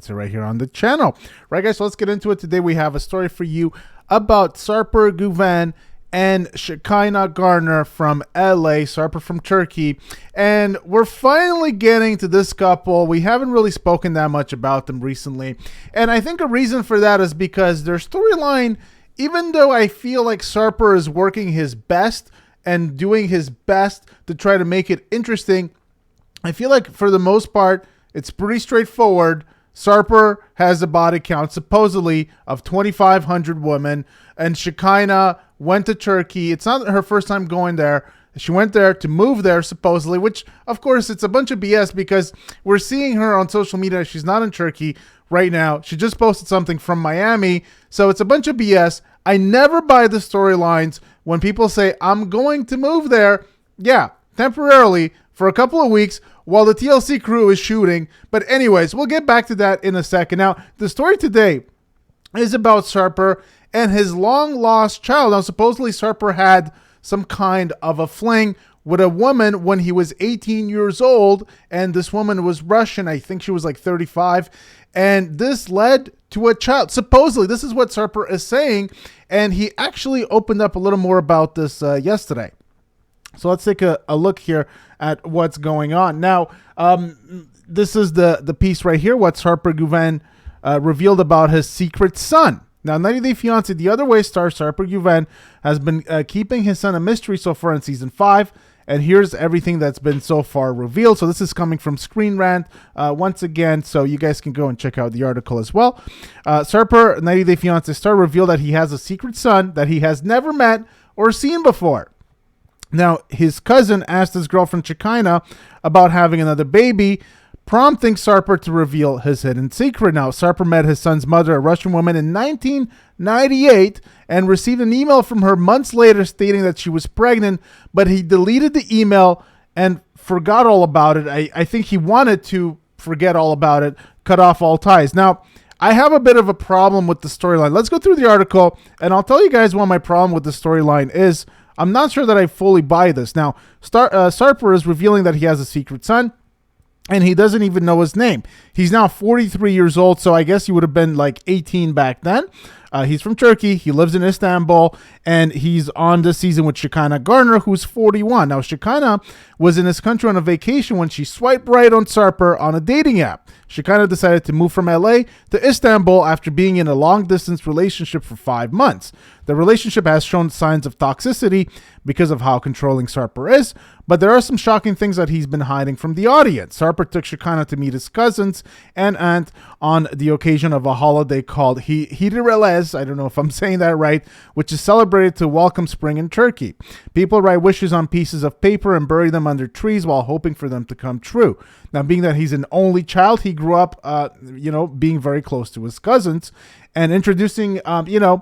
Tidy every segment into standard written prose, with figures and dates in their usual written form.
right here on the channel. Right, guys, so let's get into it. Today we have a story for you about Sarper Güven and Shekinah Garner from LA, Sarper from Turkey. And we're finally getting to this couple. We haven't really spoken that much about them recently. And I think a reason for that is because their storyline, even though I feel like Sarper is working his best and doing his best to try to make it interesting, I feel like for the most part, it's pretty straightforward. Sarper has a body count supposedly of 2,500 women, and Shekinah went to Turkey. It's not her first time going there. She went there to move there supposedly, which of course it's a bunch of BS because we're seeing her on social media. She's not in Turkey right now. She just posted something from Miami. So it's a bunch of BS. I never buy the storylines when people say I'm going to move there. Yeah, temporarily for a couple of weeks while the TLC crew is shooting. But anyways, we'll get back to that in a second. Now, the story today is about Sarper and his long-lost child. Now, supposedly Sarper had some kind of a fling with a woman when he was 18 years old, and this woman was Russian. I think she was like 35, and this led to a child. Supposedly, this is what Sarper is saying, and he actually opened up a little more about this yesterday. So let's take a look here at what's going on. Now, this is the piece right here, what Sarper Güven revealed about his secret son. Now, 90 Day Fiancé, the other way star Sarper Güven has been keeping his son a mystery so far in season 5. And here's everything that's been so far revealed. So this is coming from Screen Rant once again, so you guys can go and check out the article as well. Sarper, 90 Day Fiancé star, revealed that he has a secret son that he has never met or seen before. Now, his cousin asked his girlfriend Shekinah about having another baby, prompting Sarper to reveal his hidden secret. Now, Sarper met his son's mother, a Russian woman, in 1998 and received an email from her months later stating that she was pregnant, but he deleted the email and forgot all about it. I think he wanted to forget all about it, cut off all ties. Now, I have a bit of a problem with the storyline. Let's go through the article, and I'll tell you guys what my problem with the storyline is. I'm not sure that I fully buy this. Now, Sarper is revealing that he has a secret son, and he doesn't even know his name. He's now 43 years old, so I guess he would have been like 18 back then. He's from Turkey. He lives in Istanbul, and he's on this season with Shekinah Garner, who's 41. Now, Shekinah was in his country on a vacation when she swiped right on Sarper on a dating app. Shekinah decided to move from LA to Istanbul after being in a long-distance relationship for 5 months. The relationship has shown signs of toxicity because of how controlling Sarper is, but there are some shocking things that he's been hiding from the audience. Sarper took Shekinah to meet his cousins and aunt on the occasion of a holiday called Hidrellez, I don't know if I'm saying that right, which is celebrated to welcome spring in Turkey. People write wishes on pieces of paper and bury them under trees while hoping for them to come true. Now, being that he's an only child, he grew up, being very close to his cousins, and introducing, the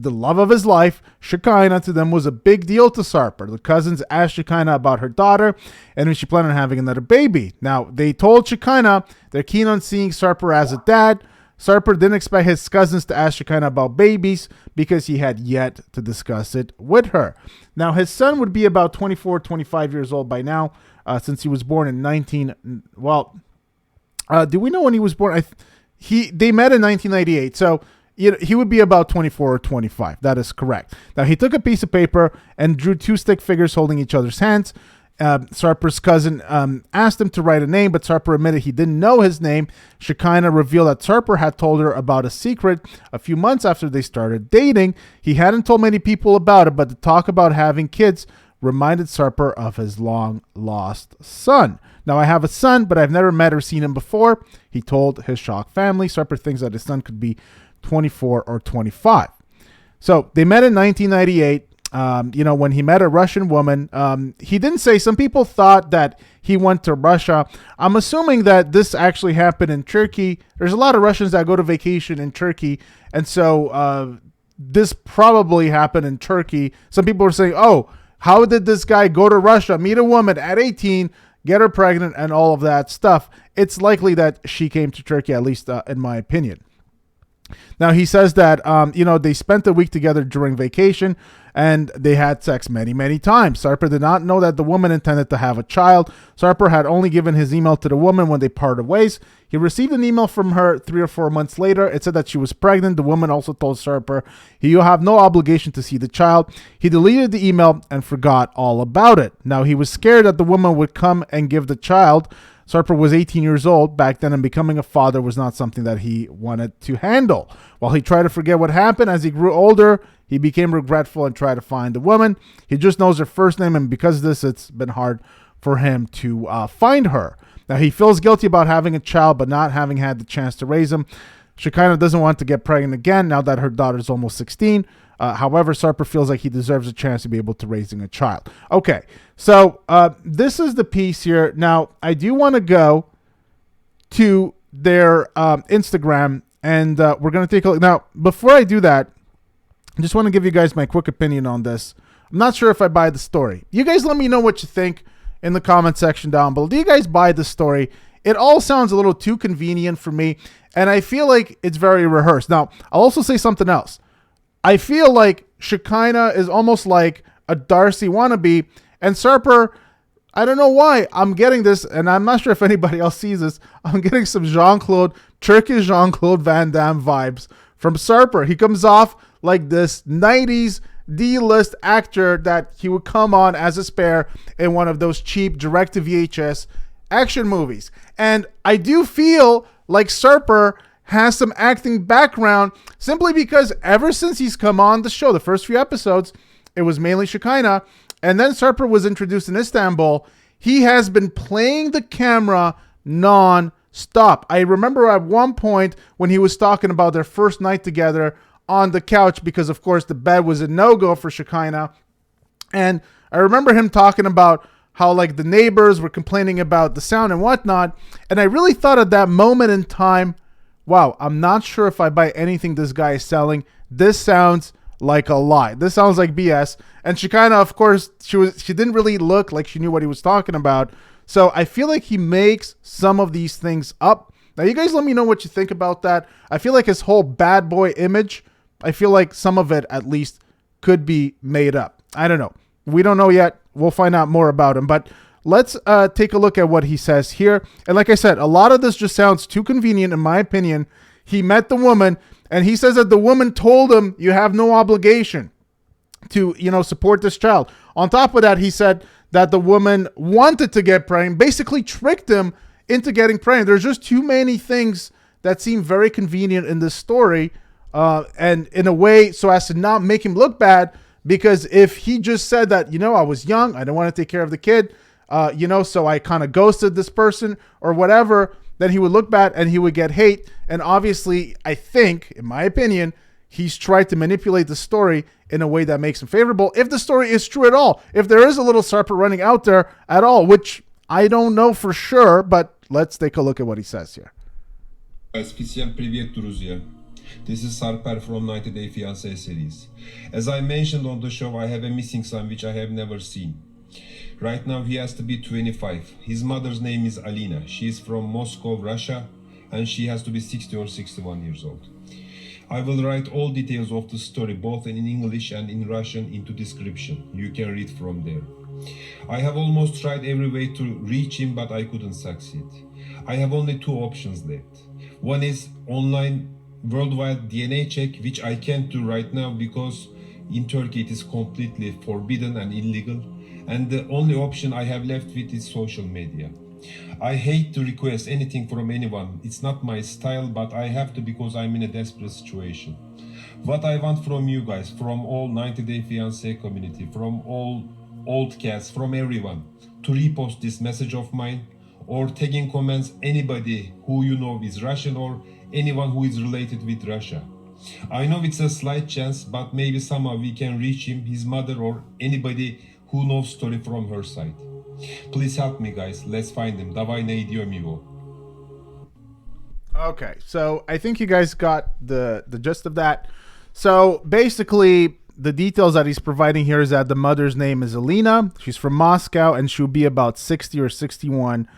love of his life, Shekinah, to them was a big deal to Sarper. The cousins asked Shekinah about her daughter and if she planned on having another baby. Now, they told Shekinah they're keen on seeing Sarper as a dad. Sarper didn't expect his cousins to ask Shekinah about babies because he had yet to discuss it with her. Now, his son would be about 24, 25 years old by now, since he was born in do we know when he was born? They met in 1998, so he would be about 24 or 25. That is correct. Now, he took a piece of paper and drew 2 stick figures holding each other's hands. Sarper's cousin asked him to write a name, but Sarper admitted he didn't know his name. Shekinah revealed that Sarper had told her about a secret a few months after they started dating. He hadn't told many people about it, but the talk about having kids reminded Sarper of his long-lost son. Now, I have a son, but I've never met or seen him before, he told his shocked family. Sarper thinks that his son could be 24 or 25. So they met in 1998. When he met a Russian woman, he didn't say. Some people thought that he went to Russia. I'm assuming that this actually happened in Turkey. There's a lot of Russians that go to vacation in Turkey, and so this probably happened in Turkey. Some people were saying, oh, how did this guy go to Russia, meet a woman at 18, get her pregnant, and all of that stuff? It's likely that she came to Turkey, at least in my opinion. Now, he says that, they spent a week together during vacation and they had sex many, many times. Sarper did not know that the woman intended to have a child. Sarper had only given his email to the woman when they parted ways. He received an email from her 3 or 4 months later. It said that she was pregnant. The woman also told Sarper, you have no obligation to see the child. He deleted the email and forgot all about it. Now, he was scared that the woman would come and give the child. Sarper was 18 years old back then, and becoming a father was not something that he wanted to handle. While he tried to forget what happened, as he grew older, he became regretful and tried to find the woman. He just knows her first name, and because of this, it's been hard for him to find her. Now, he feels guilty about having a child, but not having had the chance to raise him. Shekinah doesn't want to get pregnant again now that her daughter's almost 16. However, Sarper feels like he deserves a chance to be able to raising a child. Okay, so this is the piece here. Now, I do want to go to their Instagram, and we're going to take a look. Now, before I do that, I just want to give you guys my quick opinion on this. I'm not sure if I buy the story. You guys let me know what you think in the comment section down below. Do you guys buy the story? It all sounds a little too convenient for me, and I feel like it's very rehearsed. Now, I'll also say something else. I feel like Shekinah is almost like a Darcy wannabe, and Sarper, I don't know why I'm getting this, and I'm not sure if anybody else sees this. I'm getting some Turkish Jean-Claude Van Damme vibes from Sarper. He comes off like this 90s D-list actor that he would come on as a spare in one of those cheap direct-to-VHS action movies. And I do feel like Sarper has some acting background simply because ever since he's come on the show, the first few episodes, it was mainly Shekinah, and then Sarper was introduced in Istanbul. He has been playing the camera non-stop. I remember at one point when he was talking about their first night together on the couch, because of course the bed was a no-go for Shekinah, and I remember him talking about how like the neighbors were complaining about the sound and whatnot, and I really thought at that moment in time, wow, I'm not sure if I buy anything this guy is selling. This sounds like a lie. This sounds like BS. And Shekinah, of course, she didn't really look like she knew what he was talking about. So I feel like he makes some of these things up. Now, you guys let me know what you think about that. I feel like his whole bad boy image, I feel like some of it at least could be made up. I don't know. We don't know yet. We'll find out more about him. But let's take a look at what he says here. And like I said, a lot of this just sounds too convenient, in my opinion. He met the woman, and he says that the woman told him, you have no obligation to, support this child. On top of that, he said that the woman wanted to get pregnant, basically tricked him into getting pregnant. There's just too many things that seem very convenient in this story, and in a way so as to not make him look bad, because if he just said that, I was young, I didn't want to take care of the kid, so I kind of ghosted this person or whatever, then he would look bad and he would get hate. And obviously, I think, in my opinion, he's tried to manipulate the story in a way that makes him favorable. If the story is true at all, if there is a little Sarper running out there at all, which I don't know for sure, but let's take a look at what he says here. Special привет, друзья. This is Sarper from 90 Day Fiancé series. As I mentioned on the show, I have a missing son which I have never seen. Right now he has to be 25. His mother's name is Alina. She is from Moscow, Russia, and she has to be 60 or 61 years old. I will write all details of the story, both in English and in Russian, into description. You can read from there. I have almost tried every way to reach him, but I couldn't succeed. I have only two options left. One is online worldwide DNA check, which I can't do right now because in Turkey it is completely forbidden and illegal. And the only option I have left with is social media. I hate to request anything from anyone. It's not my style, but I have to because I'm in a desperate situation. What I want from you guys, from all 90 Day Fiancé community, from all old cats, from everyone, to repost this message of mine, or tagging comments anybody who you know is Russian or anyone who is related with Russia. I know it's a slight chance, but maybe somehow we can reach him, his mother, or anybody who knows story from her side. Please help me, guys. Let's find him. Давай найдем его. Okay, so I think you guys got the gist of that. So basically, the details that he's providing here is that the mother's name is Alina. She's from Moscow, and she'll be about 60 or 61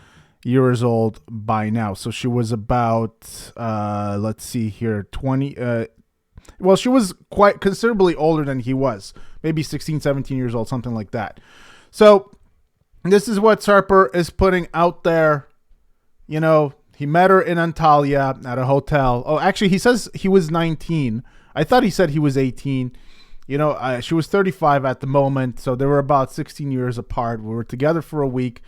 years old by now. So she was about, let's see here, 20. Well, she was quite considerably older than he was, maybe 16, 17 years old, something like that. So this is what Sarper is putting out there. You know, he met her in Antalya at a hotel. Oh, actually, he says he was 19. I thought he said he was 18. You know, she was 35 at the moment, so they were about 16 years apart. We were together for a week,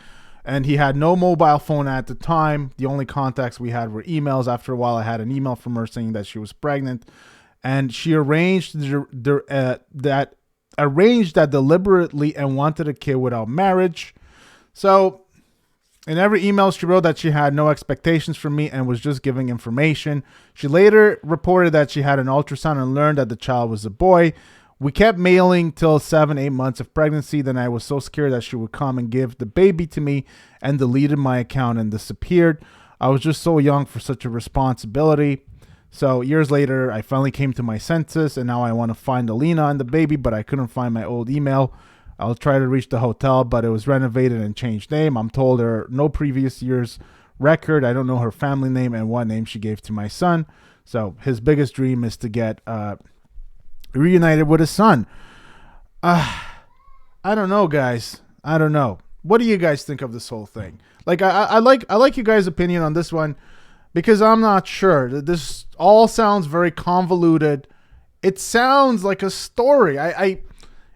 and he had no mobile phone at the time. The only contacts we had were emails. After a while, I had an email from her saying that she was pregnant, and she arranged that deliberately and wanted a kid without marriage. So in every email, she wrote that she had no expectations from me and was just giving information. She later reported that she had an ultrasound and learned that the child was a boy. We kept mailing till 7-8 months of pregnancy. Then I was so scared that she would come and give the baby to me and deleted my account and disappeared. I was just so young for such a responsibility. So years later, I finally came to my senses, and now I want to find Alina and the baby, but I couldn't find my old email. I'll try to reach the hotel, but it was renovated and changed name. I'm told there are no previous year's record. I don't know her family name and what name she gave to my son. So his biggest dream is to get reunited with his son. I don't know, guys. I don't know. What do you guys think of this whole thing? Like, I like you guys' opinion on this one, because I'm not sure. This all sounds very convoluted. It sounds like a story.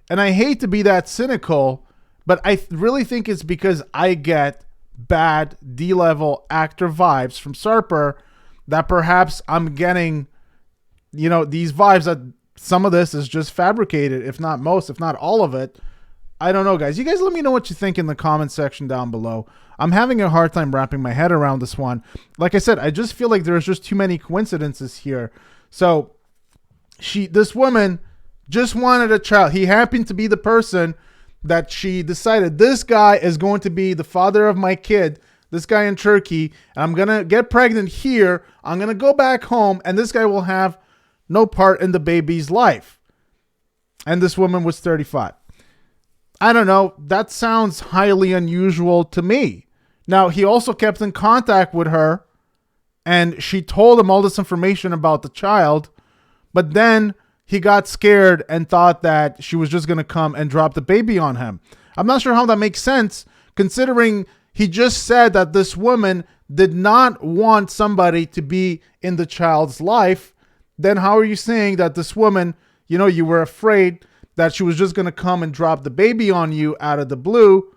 And I hate to be that cynical, but I really think it's because I get bad D-level actor vibes from Sarper that perhaps I'm getting, you know, these vibes that some of this is just fabricated, if not most, if not all of it. I don't know, guys. You guys let me know what you think in the comment section down below. I'm having a hard time wrapping my head around this one. Like I said, I just feel like there's just too many coincidences here. So this woman just wanted a child. He happened to be the person that she decided, this guy is going to be the father of my kid, this guy in Turkey, and I'm going to get pregnant here. I'm going to go back home, and this guy will have no part in the baby's life. And this woman was 35. I don't know. That sounds highly unusual to me. Now, he also kept in contact with her, and she told him all this information about the child, but then he got scared and thought that she was just going to come and drop the baby on him. I'm not sure how that makes sense, considering he just said that this woman did not want somebody to be in the child's life. Then how are you saying that this woman, you know, you were afraid that she was just going to come and drop the baby on you out of the blue?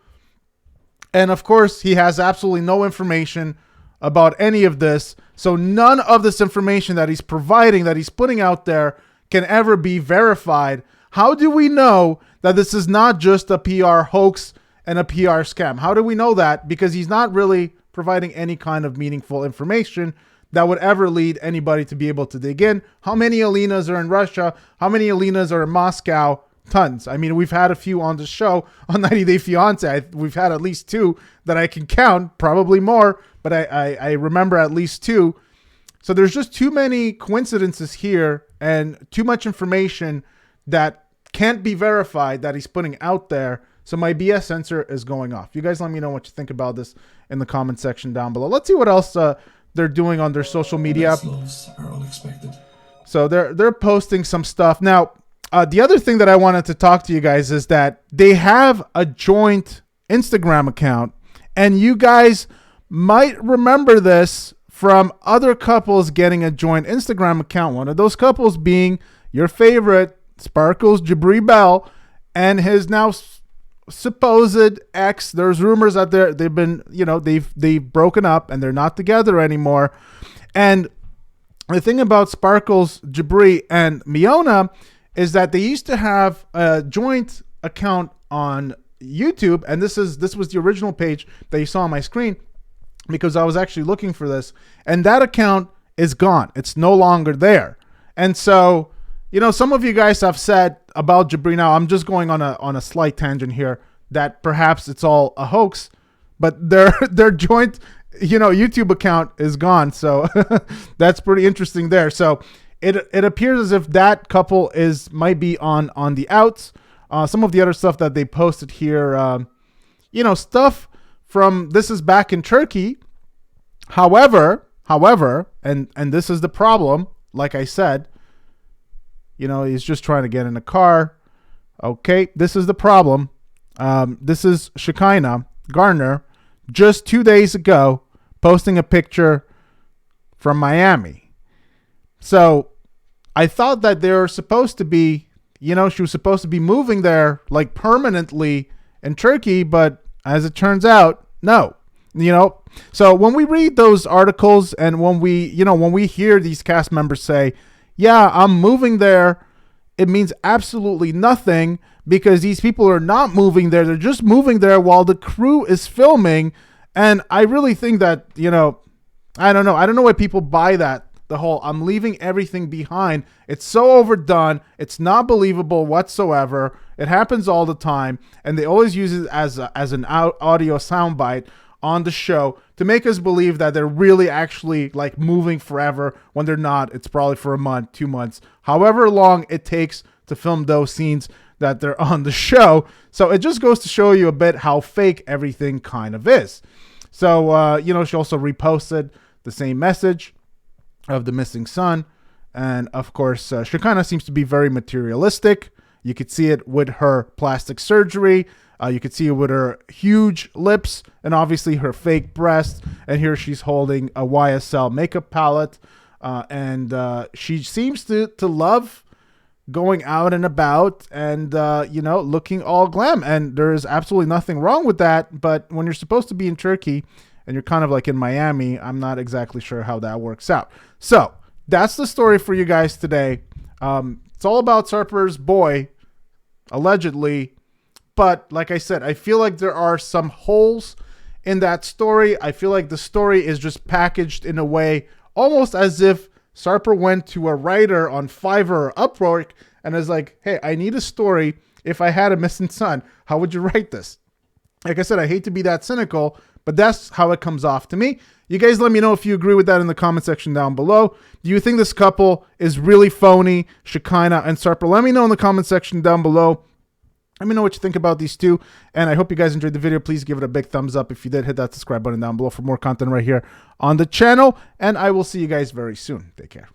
And of course, he has absolutely no information about any of this. So none of this information that he's providing, that he's putting out there, can ever be verified. How do we know that this is not just a PR hoax and a PR scam? How do we know that? Because he's not really providing any kind of meaningful information that would ever lead anybody to be able to dig in. How many Alinas are in Russia? How many Alinas are in Moscow? Tons. I mean, we've had a few on the show on 90 Day Fiancé. We've had at least 2 that I can count, probably more, but I remember at least 2. So there's just too many coincidences here and too much information that can't be verified that he's putting out there. So my BS sensor is going off. You guys let me know what you think about this in the comment section down below. Let's see what else they're doing on their social media. Are unexpected. So they're posting some stuff. Now, the other thing that I wanted to talk to you guys is that they have a joint Instagram account, and you guys might remember this from other couples getting a joint Instagram account. One of those couples being your favorite, Sparkles Jabri Bell, and his now supposed ex. There's rumors that they've been, you know, they've broken up and they're not together anymore. And the thing about Sparkles Jabri and Miona is that they used to have a joint account on YouTube, and this was the original page that you saw on my screen, because I was actually looking for this, and that account is gone. It's no longer there. And so, you know, some of you guys have said about Jabri, now I'm just going on a slight tangent here, that perhaps it's all a hoax, but their joint, you know, YouTube account is gone. So that's pretty interesting there. So it appears as if that couple might be on the outs. Some of the other stuff that they posted here, you know, stuff from this is back in Turkey. However, and this is the problem, like I said, he's just trying to get in a car. Okay, this is the problem. This is Shekinah Garner just 2 days ago posting a picture from Miami. So I thought that they were supposed to be, she was supposed to be moving there like permanently in Turkey, but as it turns out, no. So when we read those articles and when we hear these cast members say, yeah, I'm moving there, it means absolutely nothing, because these people are not moving there. They're just moving there while the crew is filming. And I really think that, I don't know. I don't know why people buy that. The whole, I'm leaving everything behind. It's so overdone. It's not believable whatsoever. It happens all the time. And they always use it as an audio soundbite on the show to make us believe that they're really actually like moving forever when they're not. It's probably for a month, 2 months, however long it takes to film those scenes that they're on the show. So it just goes to show you a bit how fake everything kind of is. So, she also reposted the same message of the missing son. And of course, Shekinah seems to be very materialistic. You could see it with her plastic surgery. You could see it with her huge lips and obviously her fake breasts. And here she's holding a YSL makeup palette. And she seems to love going out and about and, looking all glam. And there is absolutely nothing wrong with that. But when you're supposed to be in Turkey and you're kind of like in Miami, I'm not exactly sure how that works out. So that's the story for you guys today. It's all about Sarper's boy, allegedly. But like I said, I feel like there are some holes in that story. I feel like the story is just packaged in a way almost as if Sarper went to a writer on Fiverr or Upwork and is like, hey, I need a story. If I had a missing son, how would you write this? Like I said, I hate to be that cynical, but that's how it comes off to me. You guys let me know if you agree with that in the comment section down below. Do you think this couple is really phony, Shekinah and Sarper? Let me know in the comment section down below. Let me know what you think about these two. And I hope you guys enjoyed the video. Please give it a big thumbs up. If you did, hit that subscribe button down below for more content right here on the channel. And I will see you guys very soon. Take care.